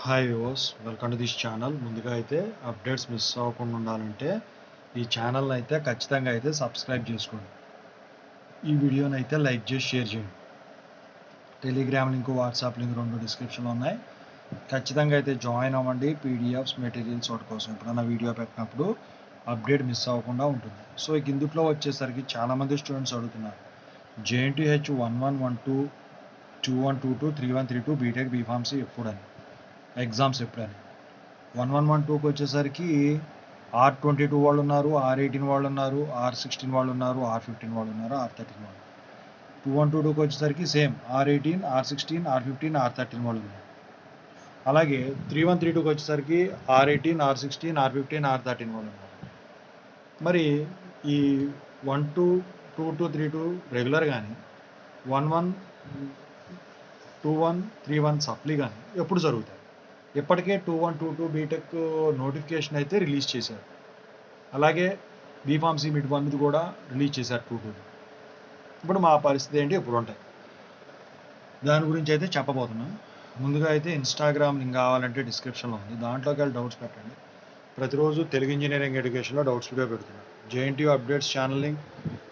Hi viewers, welcome to this channel. ముందుగా అయితే updates miss అవ్వకుండా ఉండాలంటే ఈ ఛానల్ని అయితే ఖచ్చితంగా అయితే సబ్స్క్రైబ్ చేసుకోండి. ఈ వీడియోని అయితే లైక్ చేసి షేర్ చేయండి. టెలిగ్రామ్ లింక్, వాట్సాప్ లింక్ రెండు డిస్క్రిప్షన్లో ఉన్నాయి. ఖచ్చితంగా అయితే జాయిన్ అవ్వండి. పీడిఎఫ్స్, మెటీరియల్స్ వాటి కోసం ఎప్పుడైనా వీడియో పెట్టినప్పుడు అప్డేట్ మిస్ అవ్వకుండా ఉంటుంది. సో ఇందులో వచ్చేసరికి చాలామంది స్టూడెంట్స్ అడుగుతున్నారు, JNTH 1112, 2122, 3132 బీటెక్ బీఫార్మసీ ఎప్పుడని, ఎగ్జామ్స్ ఎప్పుడని. 1112కి వచ్చేసరికి R22 వాళ్ళు ఉన్నారు, R18 వాళ్ళు ఉన్నారు, R16 వాళ్ళు ఉన్నారు, R15 వాళ్ళు ఉన్నారు, R13 వాళ్ళు. 2122కి వచ్చేసరికి same R18, R16, R15, R13 వాళ్ళు ఉన్నారు. అలాగే 3132కి వచ్చేసరికి R18, R16, R15, R13 వాళ్ళు ఉన్నారు. మరి ఈ 12, 22, 32 రెగ్యులర్ కానీ 11, 21, 31 సప్లీ కానీ ఎప్పుడు జరుగుతాయి? ఇప్పటికే 2122 బీటెక్ నోటిఫికేషన్ అయితే రిలీజ్ చేశారు. అలాగే బీఫార్మసీ మిడ్ 1 కూడా రిలీజ్ చేశారు 22. ఇప్పుడు మా పరిస్థితి ఏంటి, ఇప్పుడు ఉంటాయి దాని గురించి అయితే చెప్పబోతున్నాం. ముందుగా అయితే ఇన్స్టాగ్రామ్ లింక్ కావాలంటే డిస్క్రిప్షన్లో ఉంది, దాంట్లోకి వెళ్ళి డౌట్స్ పెట్టండి. ప్రతిరోజు తెలుగు ఇంజనీరింగ్ ఎడ్యుకేషన్లో డౌట్స్ వీడియో పెడుతున్నాం. JNTU updates channel link,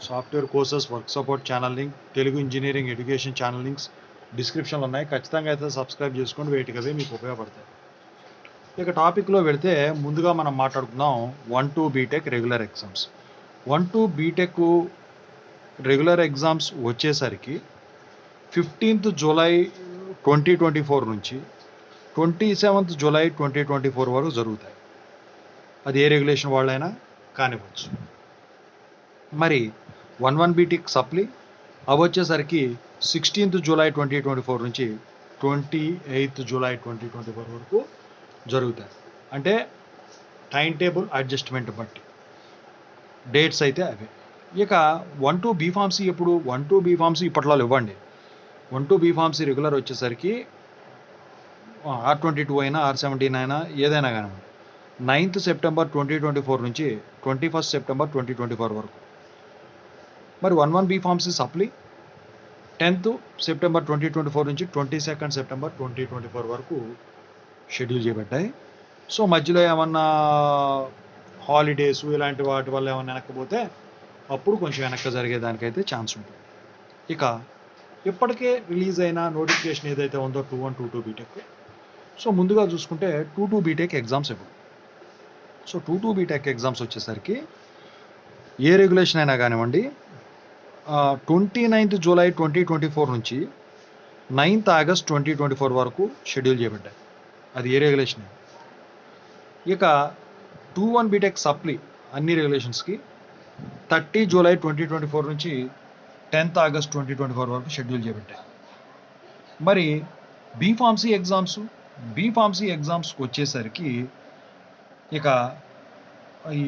software courses work support channel link, Telugu engineering education channel links డిస్క్రిప్షన్లో ఉన్నాయి. ఖచ్చితంగా అయితే సబ్స్క్రైబ్ చేసుకొని వేటికి అవే మీకు ఉపయోగపడతాయి. ఇక టాపిక్లో పెడితే ముందుగా మనం మాట్లాడుకుందాం 1-2 BTech regular exams. 1-2 BTech regular exams వచ్చేసరికి 15th జూలై 2024 నుంచి 27th జూలై 2024 వరకు జరుగుతాయి. అది ఏ రెగ్యులేషన్ వాళ్ళైనా కానివ్వచ్చు. మరి 1-1 బీటెక్ సప్లీ అవి వచ్చేసరికి 16th జూలై 2024 నుంచి 28th జూలై 2024 వరకు జరుగుతాయి. అంటే టైం టేబుల్ అడ్జస్ట్మెంట్ బట్టి డేట్స్ అయితే అవే. ఇక 1-2 బీఫార్మసీ ఎప్పుడు? 1-2 బీఫార్మసీ ఇప్పట్లో ఇవ్వండి. 1-2 బీఫార్మసీ రెగ్యులర్ వచ్చేసరికి R22 అయినా R17 అయినా ఏదైనా కానివ్వండి, 9th సెప్టెంబర్ 2024 నుంచి 21st సెప్టెంబర్ 2024 వరకు. మరి 1-1 బీఫార్మసీ సప్లీ 10th సెప్టెంబర్ 2024 నుంచి 22nd సెప్టెంబర్ 2024 వరకు షెడ్యూల్ చేయబడ్డాయి. సో మధ్యలో ఏమన్నా హాలిడేస్ ఇలాంటి వాటి వల్ల ఏమన్నా వెనక్కిపోతే అప్పుడు కొంచెం వెనక్కి జరిగేదానికైతే ఛాన్స్ ఉంటుంది. ఇక ఇప్పటికే రిలీజ్ అయిన నోటిఫికేషన్ ఏదైతే ఉందో 2-1, 2-2 బీటెక్. సో ముందుగా చూసుకుంటే 2-2 బీటెక్ ఎగ్జామ్స్ ఎప్పుడు? సో 2-2 బీటెక్ ఎగ్జామ్స్ వచ్చేసరికి ఏ రెగ్యులేషన్ అయినా కానివ్వండి, 29th జూలై 2024 నుంచి 9th ఆగస్ట్ 2024 వరకు షెడ్యూల్ చేయబడ్డాయి. అది ఏ రెగ్యులేషన్? ఇక 2-1 బీటెక్ సప్లీ అన్ని రెగ్యులేషన్స్కి 30 జూలై 2024 నుంచి 10th ఆగస్ట్ 2024 వరకు షెడ్యూల్ చేయబడ్డాయి. మరి బీఫార్మసీ ఎగ్జామ్స్కి వచ్చేసరికి ఇక ఈ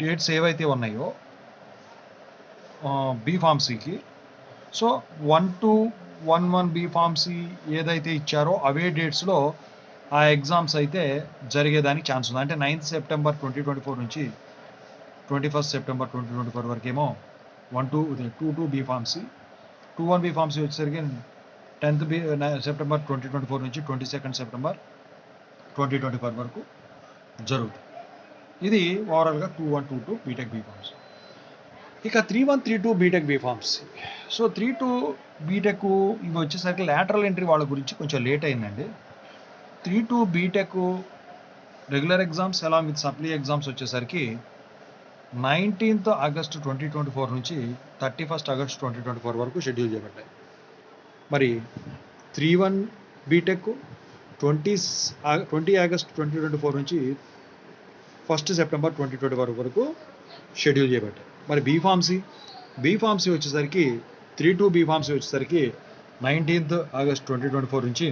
డేట్స్ ఏవైతే ఉన్నాయో బీఫార్మసీకి, సో 1-1 బీఫార్మసీ ఏదైతే ఇచ్చారో అవే డేట్స్లో ఆ ఎగ్జామ్స్ అయితే జరిగేదానికి ఛాన్స్ ఉంది. అంటే 9th సెప్టెంబర్ 2024 నుంచి 21st సెప్టెంబర్ 2024 వరకు ఏమో 2-2 బీఫార్మసీ. 2-1 బీఫార్మసీ వచ్చేసరికి 10th సెప్టెంబర్ 2024 నుంచి 22nd సెప్టెంబర్ 2024 వరకు జరుగుతుంది. ఇది ఓవరాల్గా 2-1, 2-2 బీటెక్ బీఫార్మసీ. ఇక 3-1, 3-2 బీటెక్ బీఫార్మసీ. సో 3-2 బీటెక్ ఇవి వచ్చేసరికి లాటరల్ ఎంట్రీ వాళ్ళ గురించి కొంచెం లేట్ అయిందండి. 3-2 BTech regular exams along with supply exams వచ్చేసరికి 19th ఆగస్ట్ 2024 నుంచి 31st ఆగస్ట్ 2024 వరకు షెడ్యూల్ చేయబడ్డాయి. మరి 3-1 బీటెక్ 20 ఆగస్ట్ 2024 నుంచి 1st సెప్టెంబర్ 2024 వరకు షెడ్యూల్ చేయబడ్డాయి. మరి బీఫార్మసీ వచ్చేసరికి 3-2 బీఫార్మసీ వచ్చేసరికి 19th ఆగస్ట్ 2024 నుంచి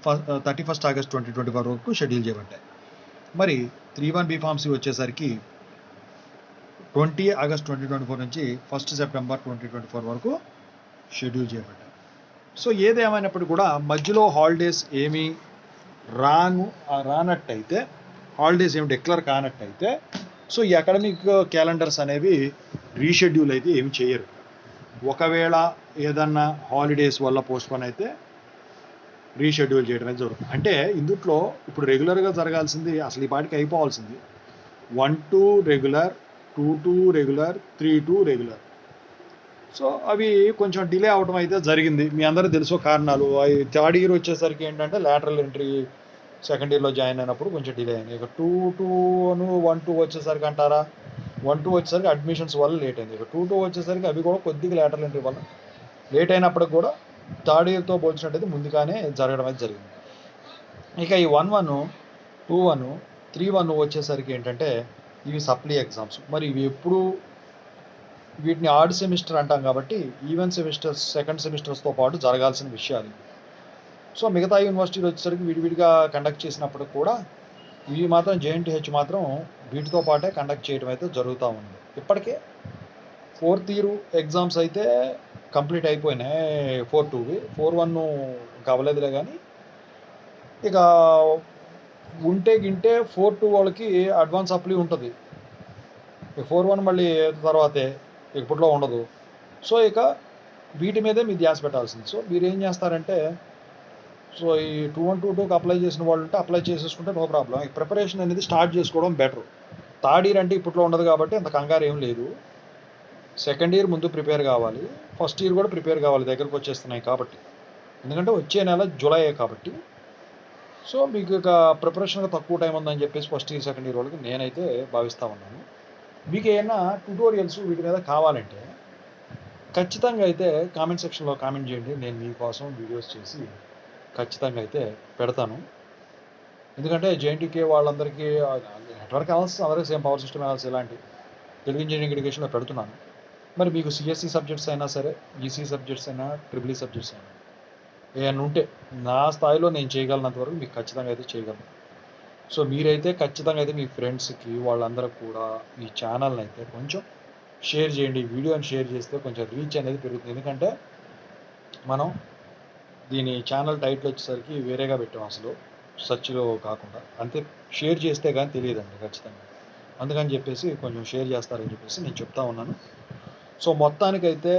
31st ఆగస్ట్ 2024 వరకు షెడ్యూల్ చేయబడ్డాయి. మరి 3-1 బీఫార్మసీ వచ్చేసరికి 20 ఆగస్ట్ 2024 నుంచి 1st సెప్టెంబర్ 2024 వరకు షెడ్యూల్ చేయబడ్డాయి. సో ఏదేమైనప్పుడు కూడా మధ్యలో హాలిడేస్ ఏమీ రానట్టయితే, హాలిడేస్ ఏమి డిక్లేర్ కానట్టయితే, సో ఈ అకాడమిక్ క్యాలెండర్స్ అనేవి రీషెడ్యూల్ అయితే ఏమి చేయరు. ఒకవేళ ఏదన్నా హాలిడేస్ వల్ల పోస్ట్పోన్ అయితే రీషెడ్యూల్ చేయడం అనేది జరుగుతుంది. అంటే ఇందుట్లో ఇప్పుడు రెగ్యులర్గా జరగాల్సింది అసలు ఈ పాటికి అయిపోవాల్సింది 1-2 రెగ్యులర్, 2-2 రెగ్యులర్, 3-2 రెగ్యులర్. సో అవి కొంచెం డిలే అవడం అయితే జరిగింది. మీ అందరూ తెలుసు కారణాలు. అవి థర్డ్ ఇయర్ వచ్చేసరికి ఏంటంటే లాటరల్ ఎంట్రీ సెకండ్ ఇయర్లో జాయిన్ అయినప్పుడు కొంచెం డిలే అయింది. ఇక 2-2 1-2 వచ్చేసరికి అంటారా, 1-2 వచ్చేసరికి అడ్మిషన్స్ వల్ల లేట్ అయింది. ఇక 2-2 వచ్చేసరికి అవి కూడా కొద్దిగా లాటరల్ ఎంట్రీ వల్ల లేట్ అయినప్పటికి కూడా థర్డ్ ఇయర్తో పోల్చినట్టయితే ముందుగానే జరగడం అయితే జరిగింది. ఇక ఈ 1-1, 2-1, 3-1 వచ్చేసరికి ఏంటంటే ఇవి సప్లీ ఎగ్జామ్స్. మరి ఇవి ఎప్పుడు వీటిని ఆడ్ సెమిస్టర్ అంటాం కాబట్టి ఈవెన్ సెమిస్టర్స్ సెకండ్ సెమిస్టర్స్తో పాటు జరగాల్సిన విషయాలు. సో మిగతా యూనివర్సిటీలు వచ్చేసరికి విడివిడిగా కండక్ట్ చేసినప్పుడు కూడా ఇవి మాత్రం జేఎన్టీహెచ్ మాత్రం వీటితో పాటే కండక్ట్ చేయడం అయితే జరుగుతూ ఉంది. ఇప్పటికే 4th ఇయర్ ఎగ్జామ్స్ అయితే కంప్లీట్ అయిపోయినాయి. 4-2వి 4-1 ఇంకా అవ్వలేదులే. కానీ ఇక ఉంటే గింటే 4-2 వాళ్ళకి అడ్వాన్స్ అప్లీ ఉంటుంది. 4-1 మళ్ళీ తర్వాతే ఇప్పట్లో ఉండదు. సో ఇక వీటి మీదే మీరు ధ్యాస పెట్టాల్సింది. సో మీరు ఏం చేస్తారంటే, సో ఈ 2-1, 2-2కి అప్లై చేసిన వాళ్ళు ఉంటే అప్లై చేసేసుకుంటే నో ప్రాబ్లం. ఈ ప్రిపరేషన్ అనేది స్టార్ట్ చేసుకోవడం బెటర్. థర్డ్ ఇయర్ అంటే ఇప్పట్లో ఉండదు కాబట్టి అంత కంగారు ఏం లేదు. సెకండ్ ఇయర్ ముందు ప్రిపేర్ కావాలి, ఫస్ట్ ఇయర్ కూడా ప్రిపేర్ కావాలి, దగ్గరకు వచ్చేస్తున్నాయి కాబట్టి. ఎందుకంటే వచ్చే నెల జూలై కాబట్టి. సో మీకు ఇక ప్రిపరేషన్గా తక్కువ టైం ఉందని చెప్పేసి ఫస్ట్ ఇయర్ సెకండ్ ఇయర్ వాళ్ళకి నేనైతే భావిస్తూ ఉన్నాను. మీకు ఏమైనా ట్యూటోరియల్స్ వీటి మీద కావాలంటే ఖచ్చితంగా అయితే కామెంట్ సెక్షన్లో కామెంట్ చేయండి. నేను మీకోసం వీడియోస్ చేసి ఖచ్చితంగా అయితే పెడతాను. ఎందుకంటే జేఎన్టీకే వాళ్ళందరికీ నెట్వర్క్ అనాలిసిస్, అందరికీ సేమ్ పవర్ సిస్టమ్ అనాలిసిస్ ఇలాంటి తెలుగు ఇంజనీరింగ్ ఎడ్యుకేషన్లో పెడుతున్నాను. మరి మీకు సిఎస్సి సబ్జెక్ట్స్ అయినా సరే, ఈసీ సబ్జెక్ట్స్ అయినా, ట్రిపుల్ ఈ సబ్జెక్ట్స్ అయినా ఏమైనా ఉంటే నా స్థాయిలో నేను చేయగలనంత వరకు మీకు ఖచ్చితంగా అయితే చేయగలను. సో మీరైతే ఖచ్చితంగా అయితే మీ ఫ్రెండ్స్కి వాళ్ళందరికీ కూడా ఈ ఛానల్ని అయితే కొంచెం షేర్ చేయండి. వీడియోని షేర్ చేస్తే కొంచెం రీచ్ అనేది పెరుగుతుంది. ఎందుకంటే మనం దీని ఛానల్ టైటిల్ వచ్చేసరికి వేరేగా పెట్టాం, అసలు సర్చ్లో కాకుండా. అంతే, షేర్ చేస్తే కానీ తెలియదండి ఖచ్చితంగా. అందుకని చెప్పేసి కొంచెం షేర్ చేస్తారని చెప్పేసి నేను చెప్తా ఉన్నాను. సో మొత్తానికైతే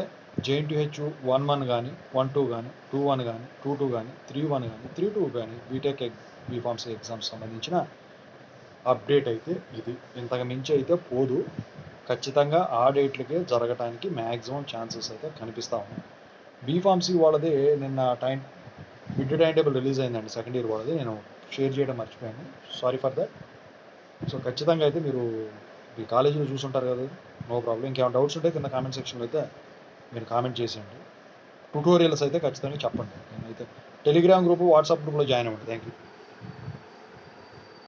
జేఎన్టీహెచ్ 1-1 కానీ, 1-2 కానీ, 2-1 కానీ, 2-2 కానీ, 3-1 కానీ, 3-2 కానీ బీటెక్ బీఫార్మసీ ఎగ్జామ్స్ సంబంధించిన అప్డేట్ అయితే ఇది. ఇంతకు మించి అయితే పోదు. ఖచ్చితంగా ఆ డేట్లకే జరగటానికి మ్యాక్సిమం ఛాన్సెస్ అయితే కనిపిస్తూ ఉన్నాయి. బీఫార్మసీ వాళ్ళది నిన్న మిడ్ టైం టేబుల్ రిలీజ్ అయిందండి, సెకండ్ ఇయర్ వాళ్ళది. నేను షేర్ చేయడం మర్చిపోయాను, సారీ ఫర్ దట్. సో ఖచ్చితంగా అయితే మీరు ఈ కాలేజీలో చూసుంటారు కదా, నో ప్రాబ్లం. ఇంకేమైనా డౌట్స్ ఉంటే కింద కామెంట్ సెక్షన్లో అయితే మీరు కామెంట్ చేసేయండి. ట్యూటోరియల్స్ అయితే ఖచ్చితంగా చెప్పండి. నేనైతే టెలిగ్రామ్ గ్రూప్, వాట్సాప్ గ్రూప్లో జాయిన్ అవ్వండి. Thank you.